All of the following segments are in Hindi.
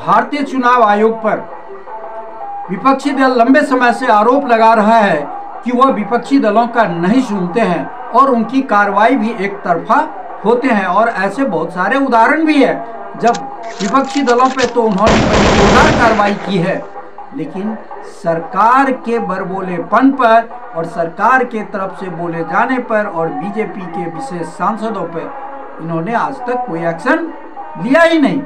भारतीय चुनाव आयोग पर विपक्षी दल लंबे समय से आरोप लगा रहा है कि वह विपक्षी दलों का नहीं सुनते हैं और उनकी कार्रवाई भी एक तरफा होते हैं। और ऐसे बहुत सारे उदाहरण भी है जब विपक्षी दलों पे तो उन्होंने जोरदार कार्रवाई की है, लेकिन सरकार के बरबोलेपन पर और सरकार के तरफ से बोले जाने पर और बीजेपी के विशेष सांसदों पर इन्होंने आज तक कोई एक्शन लिया ही नहीं।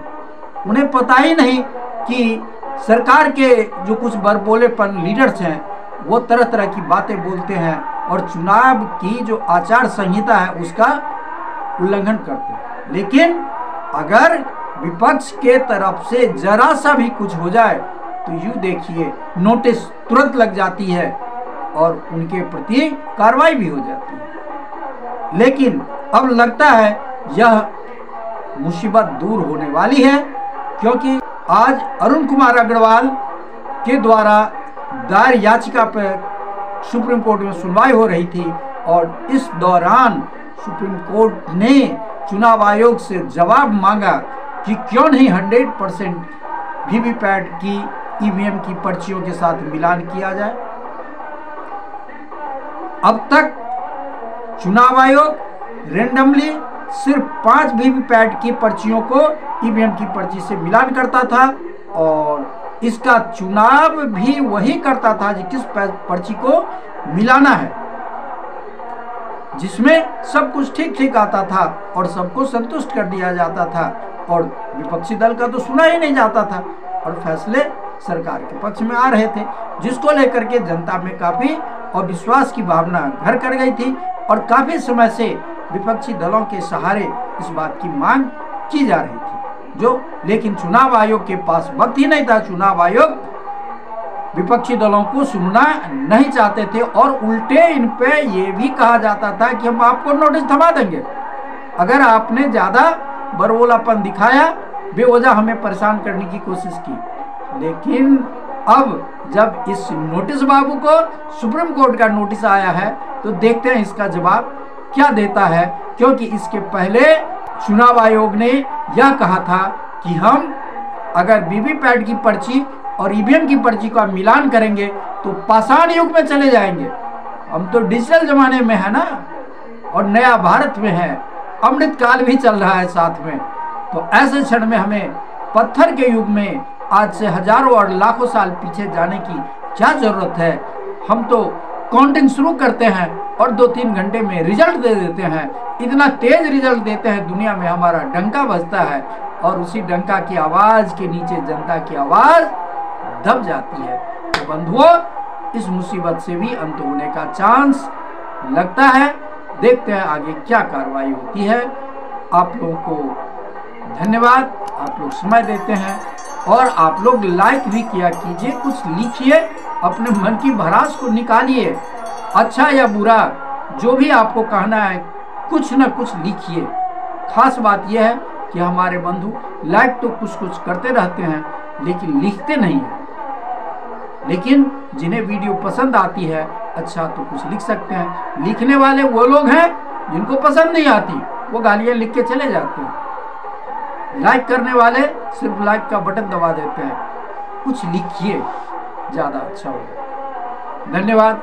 उन्हें पता ही नहीं कि सरकार के जो कुछ बरबोलेपन लीडर्स हैं वो तरह तरह की बातें बोलते हैं और चुनाव की जो आचार संहिता है उसका उल्लंघन करते हैं। लेकिन अगर विपक्ष के तरफ से जरा सा भी कुछ हो जाए तो यूं देखिए नोटिस तुरंत लग जाती है और उनके प्रति कार्रवाई भी हो जाती है। लेकिन अब लगता है यह मुसीबत दूर होने वाली है, क्योंकि आज अरुण कुमार अग्रवाल के द्वारा दायर याचिका पर सुप्रीम कोर्ट में सुनवाई हो रही थी और इस दौरान सुप्रीम कोर्ट ने चुनाव आयोग से जवाब मांगा कि क्यों नहीं 100% वीवीपैट की ईवीएम की पर्चियों के साथ मिलान किया जाए। अब तक चुनाव आयोग रेंडमली सिर्फ 5 वीवीपैट की पर्चियों को ईवीएम की पर्ची से मिलान करता था और इसका चुनाव भी वही करता था किस पर्ची को मिलाना है, जिसमें सब कुछ ठीक ठीक आता था और सबको संतुष्ट कर दिया जाता था और विपक्षी दल का तो सुना ही नहीं जाता था और फैसले सरकार के पक्ष में आ रहे थे, जिसको लेकर के जनता में काफी अविश्वास की भावना घर कर गई थी और काफी समय से विपक्षी दलों के सहारे इस बात की मांग की जा रही थी, जो लेकिन चुनाव आयोग के पास वक्त ही नहीं था। चुनाव आयोग विपक्षी दलों को सुनना नहीं चाहते थे और उल्टे इन पे ये भी कहा जाता था कि हम आपको नोटिस थमा देंगे अगर आपने ज्यादा बरबोलापन दिखाया, बेवजह हमें परेशान करने की कोशिश की। लेकिन अब जब इस नोटिस बाबू को सुप्रीम कोर्ट का नोटिस आया है तो देखते हैं इसका जवाब क्या देता है, क्योंकि इसके पहले चुनाव आयोग ने यह कहा था कि हम अगर वीवीपैट की पर्ची और ईवीएम की पर्ची का मिलान करेंगे तो पाषाण युग में चले जाएंगे। हम तो डिजिटल जमाने में है ना और नया भारत में है, अमृत काल भी चल रहा है साथ में। तो ऐसे क्षण में हमें पत्थर के युग में आज से हजारों और लाखों साल पीछे जाने की क्या जरूरत है। हम तो काउंटिंग शुरू करते हैं और 2-3 घंटे में रिजल्ट दे देते हैं। इतना तेज रिजल्ट देते हैं, दुनिया में हमारा डंका बजता है और उसी डंका की आवाज के नीचे जनता की आवाज दब जाती है। तो बंधुओं, इस मुसीबत से भी अंत होने का चांस लगता है। देखते हैं आगे क्या कार्रवाई होती है। आप लोगों को धन्यवाद, आप लोग समय देते हैं और आप लोग लाइक भी किया कीजिए, कुछ लिखिए, अपने मन की भड़ास को निकालिए, अच्छा या बुरा जो भी आपको कहना है कुछ न कुछ लिखिए। खास बात यह है कि हमारे बंधु लाइक तो कुछ कुछ करते रहते हैं लेकिन लिखते नहीं हैं। लेकिन जिन्हें वीडियो पसंद आती है अच्छा तो कुछ लिख सकते हैं। लिखने वाले वो लोग हैं जिनको पसंद नहीं आती, वो गालियां लिख के चले जाते हैं। लाइक करने वाले सिर्फ लाइक का बटन दबा देते हैं। कुछ लिखिए, ज़्यादा अच्छा होगा। धन्यवाद।